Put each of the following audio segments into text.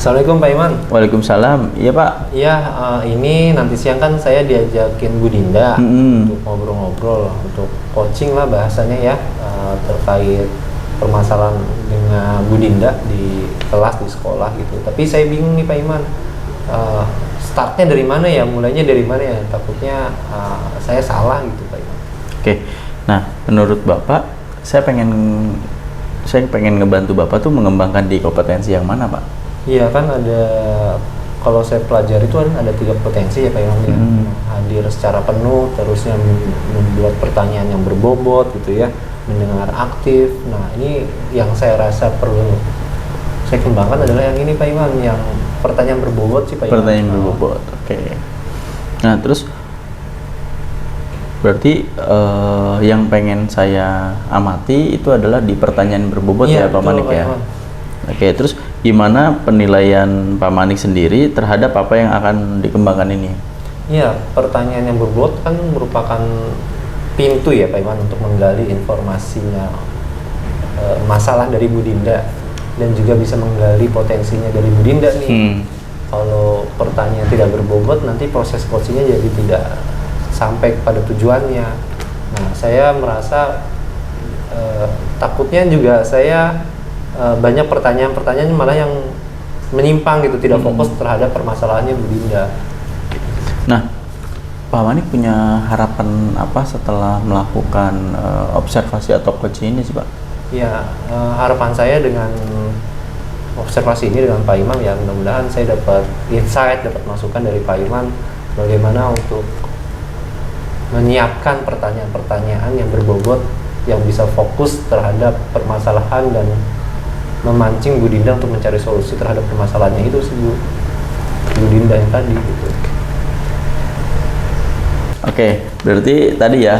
Assalamualaikum Pak Iman. Waalaikumsalam. Iya Pak. Iya, ini nanti siang kan saya diajakin Bu Dinda untuk ngobrol-ngobrol, untuk coaching lah bahasanya ya, terkait permasalahan dengan Bu Dinda di kelas, di sekolah gitu. Tapi saya bingung nih Pak Iman, startnya dari mana ya, mulainya dari mana ya, takutnya saya salah gitu Pak Iman. Oke, nah menurut Bapak, saya pengen ngebantu Bapak tuh mengembangkan di kompetensi yang mana Pak? Iya kan ada, kalau saya pelajari itu kan ada 3 potensi ya Pak Imam ya. Hadir secara penuh, terusnya membuat pertanyaan yang berbobot gitu ya, mendengar aktif. Nah ini yang saya rasa perlu saya kembangkan adalah yang ini Pak Imam, yang pertanyaan berbobot sih Pak Imam. Pertanyaan berbobot, oke. Nah terus berarti yang pengen saya amati itu adalah di pertanyaan berbobot ya Pak Manik ya. Oke, terus gimana penilaian Pak Manik sendiri terhadap apa yang akan dikembangkan ini? Iya, pertanyaan yang berbobot kan merupakan pintu ya Pak Iman untuk menggali informasinya, masalah dari Bu Dinda, dan juga bisa menggali potensinya dari Bu Dinda nih. Kalau pertanyaan tidak berbobot, nanti proses coachingnya jadi tidak sampai pada tujuannya. Nah, saya merasa takutnya juga saya banyak pertanyaan-pertanyaan malah yang menyimpang gitu, tidak fokus terhadap permasalahannya Bu Dinda. Nah, Pak Manik punya harapan apa setelah melakukan observasi atau coaching ini sih Pak? Ya, harapan saya dengan observasi ini dengan Pak Imam ya, mudah-mudahan saya dapat insight, dapat masukan dari Pak Imam bagaimana untuk menyiapkan pertanyaan-pertanyaan yang berbobot, yang bisa fokus terhadap permasalahan dan memancing Bu Dinda untuk mencari solusi terhadap permasalahannya itu sih Bu Dinda yang tadi gitu. Oke, berarti tadi ya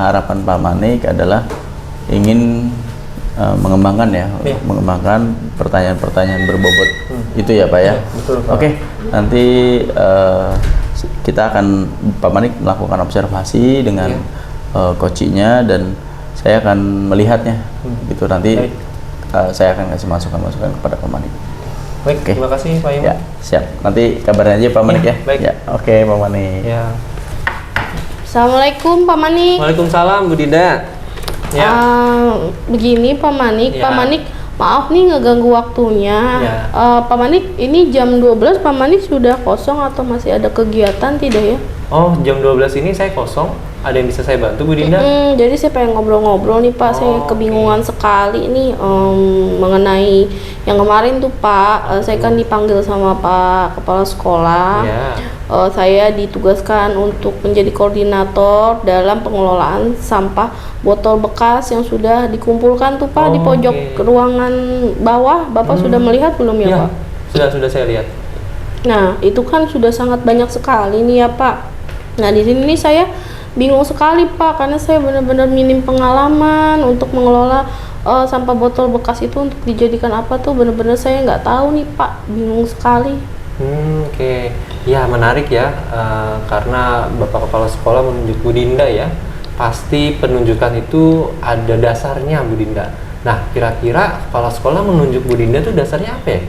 harapan Pak Manik adalah ingin mengembangkan ya, mengembangkan pertanyaan-pertanyaan berbobot itu ya Pak ya. Betul, Pak. Oke, nanti kita akan Pak Manik melakukan observasi dengan coachingnya dan saya akan melihatnya gitu nanti. Saya akan kasih masukan-masukan kepada Pak Manik. Baik, terima kasih Pak Iman. Ya, siap. Nanti kabarnya aja Pak Manik ya. Baik. Ya, oke Pak Manik. Ya. Assalamualaikum Pak Manik. Waalaikumsalam Bu Dinda. Ya. Begini Pak Manik, Ya. Pak Manik maaf nih ngeganggu waktunya. Ya. Pak Manik ini jam 12 Pak Manik sudah kosong atau masih ada kegiatan tidak ya? Oh, jam 12 ini saya kosong. Ada yang bisa saya bantu Bu Dinda? Jadi saya pengen ngobrol-ngobrol nih Pak, saya kebingungan sekali nih mengenai yang kemarin tuh Pak, saya kan dipanggil sama Pak Kepala Sekolah. Saya ditugaskan untuk menjadi koordinator dalam pengelolaan sampah botol bekas yang sudah dikumpulkan tuh Pak di pojok ruangan bawah. Bapak sudah melihat belum ya Pak? Sudah saya lihat. Nah itu kan sudah sangat banyak sekali nih ya Pak. Nah di sini nih saya bingung sekali Pak, karena saya benar-benar minim pengalaman untuk mengelola sampah botol bekas itu untuk dijadikan apa tuh, benar-benar saya nggak tahu nih Pak, bingung sekali. Oke. Ya menarik ya, karena Bapak Kepala Sekolah menunjuk Bu Dinda ya, pasti penunjukan itu ada dasarnya Bu Dinda. Nah kira-kira Kepala Sekolah menunjuk Bu Dinda itu dasarnya apa ya?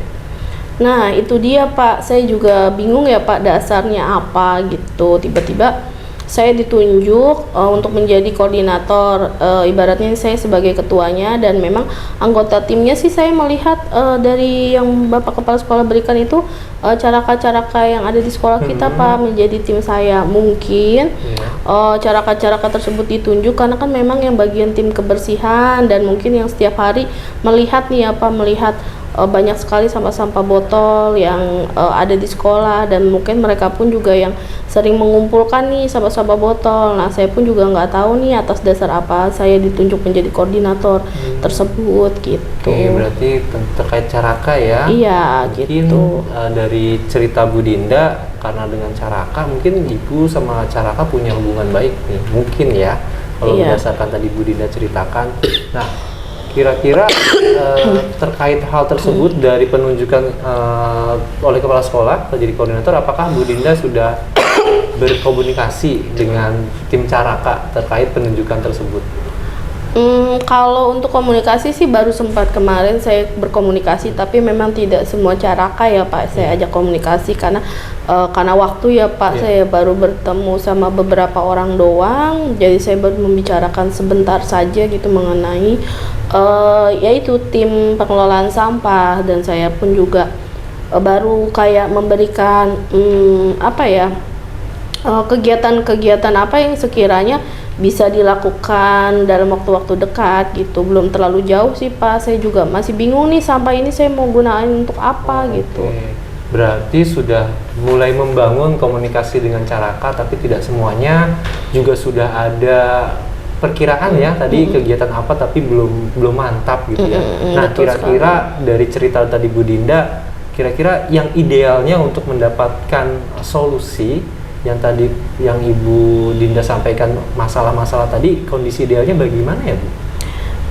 Nah itu dia Pak, saya juga bingung ya Pak dasarnya apa gitu, tiba-tiba saya ditunjuk untuk menjadi koordinator, ibaratnya saya sebagai ketuanya, dan memang anggota timnya sih saya melihat dari yang Bapak Kepala Sekolah berikan itu caraka-caraka yang ada di sekolah kita Pak menjadi tim saya. Mungkin caraka-caraka tersebut ditunjuk karena kan memang yang bagian tim kebersihan dan mungkin yang setiap hari melihat nih apa, melihat banyak sekali sampah-sampah botol yang ada di sekolah, dan mungkin mereka pun juga yang sering mengumpulkan nih sampah-sampah botol. Nah saya pun juga nggak tahu nih atas dasar apa saya ditunjuk menjadi koordinator tersebut gitu. Oke, berarti terkait caraka ya? Iya mungkin, gitu. Dari cerita Bu Dinda, karena dengan caraka mungkin Ibu sama caraka punya hubungan baik nih, mungkin ya kalau berdasarkan tadi Bu Dinda ceritakan. Nah kira-kira terkait hal tersebut dari penunjukan oleh Kepala Sekolah menjadi koordinator, apakah Bu Dinda sudah berkomunikasi dengan tim caraka terkait penunjukan tersebut? Kalau untuk komunikasi sih baru sempat kemarin saya berkomunikasi, tapi memang tidak semua caraka ya Pak saya ajak komunikasi karena waktu ya Pak. Saya baru bertemu sama beberapa orang doang, jadi saya baru membicarakan sebentar saja gitu mengenai yaitu tim pengelolaan sampah, dan saya pun juga baru kayak memberikan kegiatan-kegiatan apa yang sekiranya bisa dilakukan dalam waktu-waktu dekat gitu. Belum terlalu jauh sih Pak, saya juga masih bingung nih sampah ini saya mau gunain untuk apa gitu. Berarti sudah mulai membangun komunikasi dengan caraka, tapi tidak semuanya juga sudah ada perkiraan ya tadi kegiatan apa, tapi belum mantap gitu ya. Nah, kira-kira dari cerita tadi Bu Dinda, kira-kira yang idealnya untuk mendapatkan solusi yang Ibu Dinda sampaikan, masalah-masalah tadi, kondisi idealnya bagaimana ya Bu?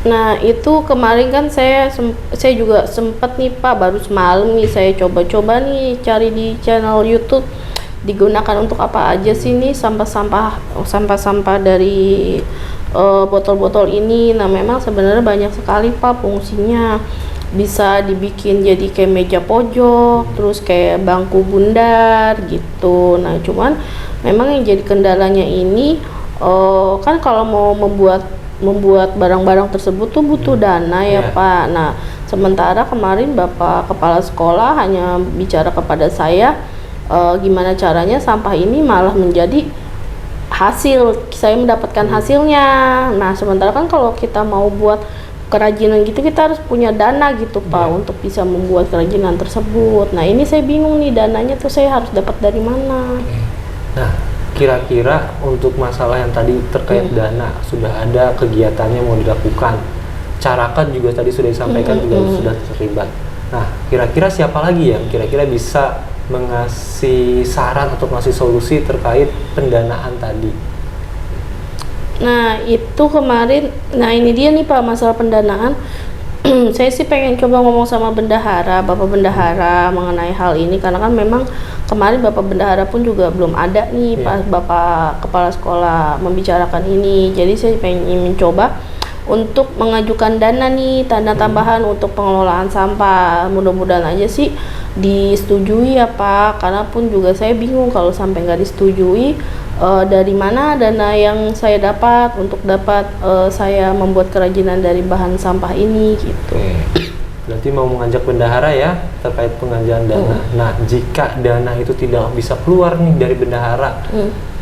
Nah itu kemarin kan saya juga sempat nih Pak, baru semalam nih saya coba-coba nih cari di channel YouTube digunakan untuk apa aja sih nih sampah dari botol-botol ini. Nah memang sebenarnya banyak sekali Pak fungsinya. Bisa dibikin jadi kayak meja pojok, terus kayak bangku bundar gitu. Nah cuman memang yang jadi kendalanya ini kan kalau mau membuat barang-barang tersebut tuh butuh dana ya Pak. Nah sementara kemarin Bapak Kepala Sekolah hanya bicara kepada saya gimana caranya sampah ini malah menjadi hasil, saya mendapatkan hasilnya. Nah sementara kan kalau kita mau buat kerajinan gitu kita harus punya dana gitu Pak untuk bisa membuat kerajinan tersebut. Nah ini saya bingung nih, dananya tuh saya harus dapat dari mana. Nah kira-kira untuk masalah yang tadi terkait dana, sudah ada kegiatannya mau dilakukan, caraka juga tadi sudah disampaikan juga sudah terlibat. Nah kira-kira siapa lagi yang kira-kira bisa mengasih saran atau ngasih solusi terkait pendanaan tadi? Nah itu kemarin, nah ini dia nih Pak masalah pendanaan. Saya sih pengen coba ngomong sama Bapak Bendahara mengenai hal ini, karena kan memang kemarin Bapak Bendahara pun juga belum ada nih pas Bapak Kepala Sekolah membicarakan ini. Jadi saya pengen mencoba untuk mengajukan dana nih, dana tambahan untuk pengelolaan sampah. Mudah-mudahan aja sih disetujui ya Pak, karena pun juga saya bingung kalau sampai nggak disetujui, dari mana dana yang saya dapat untuk saya membuat kerajinan dari bahan sampah ini gitu. Berarti mau mengajak bendahara ya terkait pengajuan dana. Nah jika dana itu tidak bisa keluar nih dari bendahara,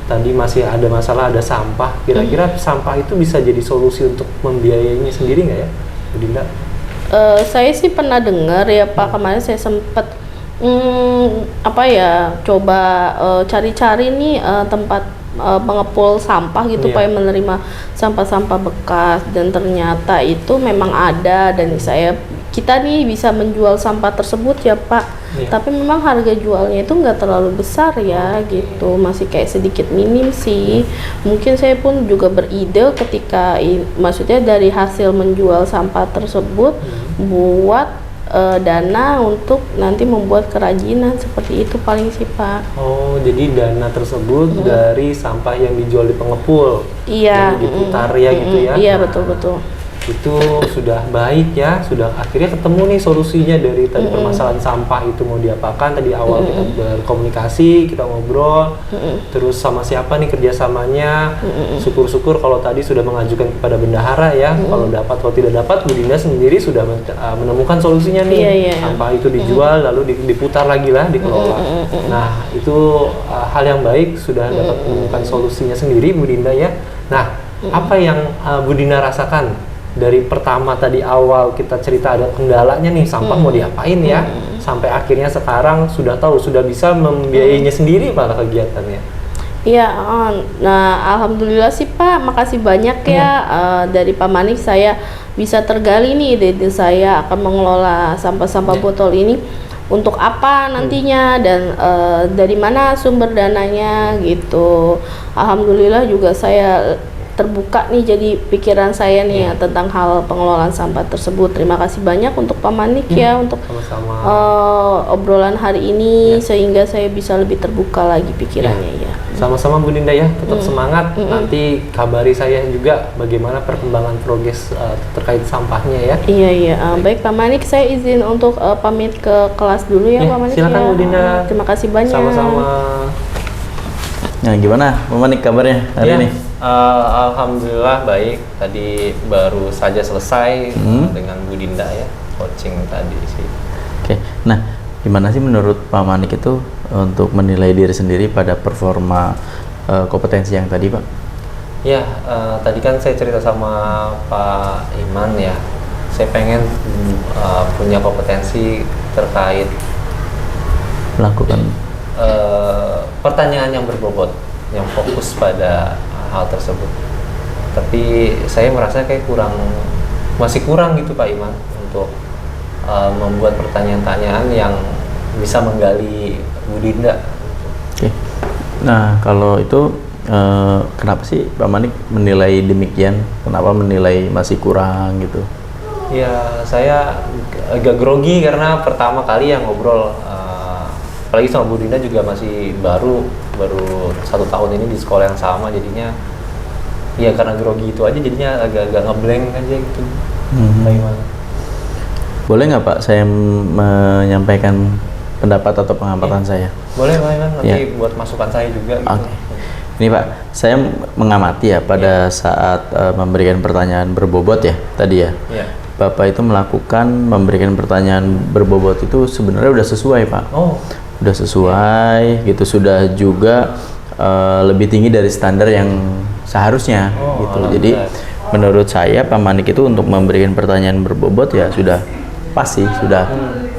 tadi masih ada masalah, ada sampah, kira-kira sampah itu bisa jadi solusi untuk membiayainya sendiri nggak ya Bu Dinda? Saya sih pernah dengar ya Pak, kemarin saya sempat coba cari-cari nih tempat pengepul sampah gitu Pak yang menerima sampah-sampah bekas, dan ternyata itu memang ada, dan kita nih bisa menjual sampah tersebut ya Pak. Tapi memang harga jualnya itu nggak terlalu besar ya gitu, masih kayak sedikit minim sih. Mungkin saya pun juga beride ketika maksudnya dari hasil menjual sampah tersebut buat dana untuk nanti membuat kerajinan, seperti itu paling sih Pak. Oh jadi dana tersebut dari sampah yang dijual di pengepul, iya, jadi diputar ya gitu ya. Iya betul. Itu sudah baik ya, sudah akhirnya ketemu nih solusinya dari tadi permasalahan sampah itu mau diapakan. Tadi awal kita berkomunikasi, kita ngobrol, terus sama siapa nih kerjasamanya. Syukur-syukur kalau tadi sudah mengajukan kepada bendahara ya, kalau dapat, kalau tidak dapat Bu Dinda sendiri sudah menemukan solusinya nih. Sampah itu dijual lalu diputar lagi lah, dikelola. Nah itu hal yang baik, sudah dapat menemukan solusinya sendiri Bu Dinda ya. Nah apa yang Bu Dinda rasakan dari pertama tadi awal kita cerita ada kendalanya nih, sampah mau diapain ya, sampai akhirnya sekarang sudah tahu, sudah bisa membiayainya sendiri malah kegiatannya? Iya, nah alhamdulillah sih Pak, makasih banyak ya. Dari Pak Manik saya bisa tergali nih ide saya akan mengelola sampah-sampah botol ini untuk apa nantinya, dan dari mana sumber dananya gitu. Alhamdulillah juga saya terbuka nih jadi pikiran saya nih ya, tentang hal pengelolaan sampah tersebut. Terima kasih banyak untuk Pak Manik ya untuk obrolan hari ini, sehingga saya bisa lebih terbuka lagi pikirannya ya. Sama-sama Bu Dinda ya, tetap semangat. Nanti kabari saya juga bagaimana perkembangan progres terkait sampahnya ya. Iya. Baik Pak Manik, saya izin untuk pamit ke kelas dulu ya, Pak Manik. Silakan ya. Bu Dinda. Terima kasih banyak. Sama-sama. Nah, gimana Pak Manik kabarnya hari ini? Alhamdulillah baik. Tadi baru saja selesai dengan Bu Dinda ya, coaching tadi sih. Oke, nah gimana sih menurut Pak Manik itu untuk menilai diri sendiri pada performa kompetensi yang tadi Pak? Ya, tadi kan saya cerita sama Pak Iman ya, saya pengen punya kompetensi terkait Melakukan pertanyaan yang berbobot, yang fokus pada hal tersebut. Tapi saya merasa kayak masih kurang gitu Pak Iman untuk membuat pertanyaan-pertanyaan yang bisa menggali Bu Dinda. Oke. Nah, kalau itu kenapa sih Pak Manik menilai demikian? Kenapa menilai masih kurang gitu? Ya, saya agak grogi karena pertama kali yang ngobrol, apalagi sama Bu Dinda juga masih baru 1 tahun ini di sekolah yang sama, jadinya ya karena grogi itu aja jadinya agak ngeblank aja gitu. Bagaimana? Boleh nggak Pak saya menyampaikan pendapat atau pengamatan saya? Boleh Pak Iman, nanti Ya. buat masukan saya juga gitu. Oke. Ini Pak, saya mengamati ya pada saat memberikan pertanyaan berbobot ya tadi ya. Iya. Bapak itu memberikan pertanyaan berbobot itu sebenarnya udah sesuai Pak. Oh, Udah sesuai gitu, sudah juga lebih tinggi dari standar yang seharusnya Oh, gitu. Jadi menurut saya Pak Manik itu untuk memberikan pertanyaan berbobot ya sudah pas sih, sudah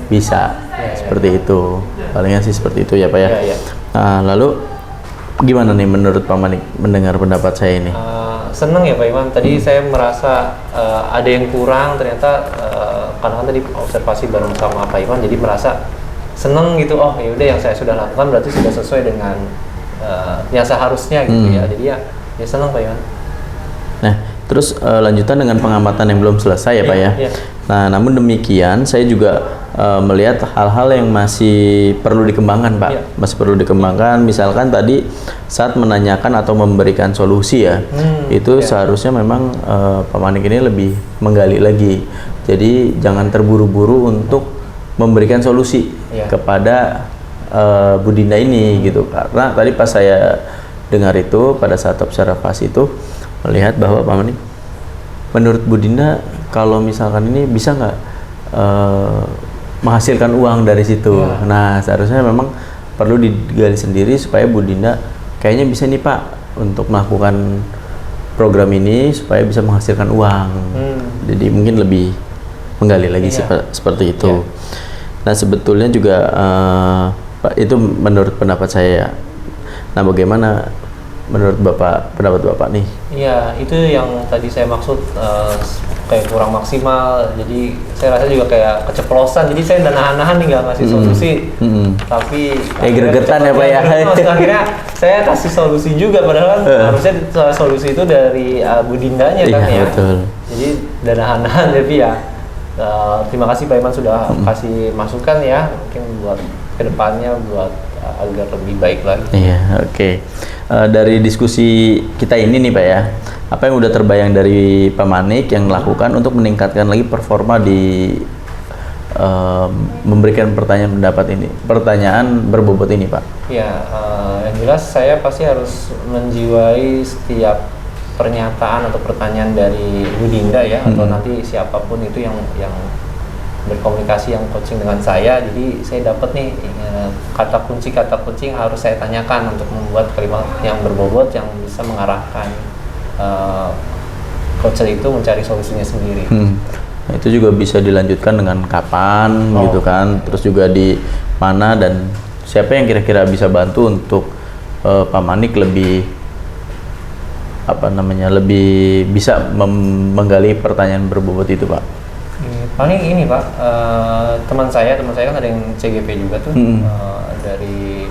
bisa seperti itu. Palingnya sih seperti itu ya Pak ya. Iya. Nah, lalu gimana nih menurut Pak Manik mendengar pendapat saya ini? seneng ya Pak Iman. Tadi saya merasa ada yang kurang, ternyata karena kan tadi observasi bareng sama Pak Iman, jadi merasa seneng gitu. Oh ya udah, yang saya sudah lakukan berarti sudah sesuai dengan yang seharusnya gitu ya. Jadi ya seneng Pak Iman. Nah, terus lanjutan dengan pengamatan yang belum selesai ya Pak ya. Iya. Nah, namun demikian saya juga melihat hal-hal yang masih perlu dikembangkan Pak. Iya. Masih perlu dikembangkan. Misalkan tadi saat menanyakan atau memberikan solusi ya, itu seharusnya memang Pak Manik ini lebih menggali lagi. Jadi jangan terburu-buru untuk memberikan solusi kepada Bu Dinda ini gitu. Karena tadi pas saya dengar itu pada saat observasi itu melihat bahwa Pak Manik, menurut Bu Dinda kalau misalkan ini bisa nggak menghasilkan uang dari situ. Nah, seharusnya memang perlu digali sendiri supaya Bu Dinda kayaknya bisa nih Pak untuk melakukan program ini supaya bisa menghasilkan uang. Jadi mungkin lebih menggali lagi seperti itu. Nah, sebetulnya juga Pak, itu menurut pendapat saya. Nah, bagaimana menurut Bapak, pendapat Bapak nih? Iya, itu yang tadi saya maksud, kayak kurang maksimal. Jadi saya rasa juga kayak keceplosan. Jadi saya udah nahan-nahan nih nggak ngasih solusi, tapi kayak gregetan ya Pak ya. Akhirnya saya kasih solusi juga, padahal kan harusnya solusi itu dari Bu Dindanya kan ya. Betul. Jadi udah nahan-nahan, tapi ya terima kasih Pak Iman sudah kasih masukan ya, mungkin buat kedepannya buat agar lebih baik lagi. Iya, oke. Dari diskusi kita ini nih Pak ya, apa yang udah terbayang dari Pak Manik yang melakukan untuk meningkatkan lagi performa di memberikan pertanyaan berbobot ini Pak? Ya, yang jelas saya pasti harus menjiwai setiap pernyataan atau pertanyaan dari Bu Dinda ya, atau nanti siapapun itu yang berkomunikasi, yang coaching dengan saya. Jadi saya dapat nih kata kunci yang harus saya tanyakan untuk membuat kalimat yang berbobot yang bisa mengarahkan coach itu mencari solusinya sendiri. Nah, itu juga bisa dilanjutkan dengan kapan gitu kan, terus juga di mana dan siapa yang kira-kira bisa bantu untuk Pak Manik lebih lebih bisa menggali pertanyaan berbobot itu Pak. Paling ini Pak, teman saya kan ada yang CGP juga tuh, dari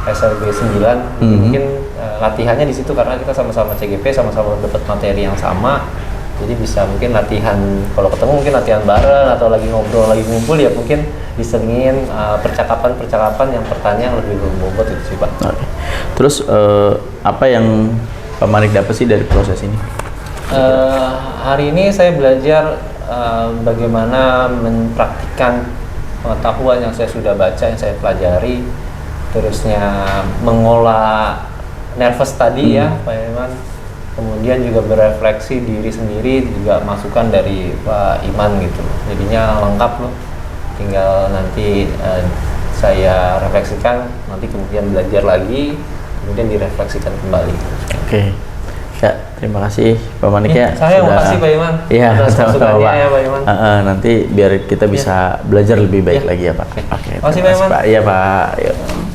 SLB 9, mungkin latihannya di situ karena kita sama-sama CGP, sama-sama dapat materi yang sama, jadi bisa mungkin latihan, kalau ketemu mungkin latihan bareng atau lagi ngobrol, lagi ngumpul ya mungkin diselingin percakapan yang pertanyaan yang lebih berbobot itu sih Pak. Terus apa yang Pak Manik dapat sih dari proses ini? Hari ini saya belajar bagaimana mempraktikkan pengetahuan yang saya sudah baca, yang saya pelajari, terusnya mengolah nervous tadi ya Pak Iman, kemudian juga berefleksi diri sendiri, juga masukan dari Pak Iman gitu, jadinya lengkap loh, tinggal nanti saya refleksikan, nanti kemudian belajar lagi, kemudian direfleksikan kembali. Oke. Ya, terima kasih Pak Manik ya. Saya makasih Pak Iman. Iya, sama-sama Pak. Ya, Pak Iman. Nanti biar kita bisa belajar lebih baik lagi ya Pak. Oke. Makasih Pak Iman. Iya Pak. Yuk.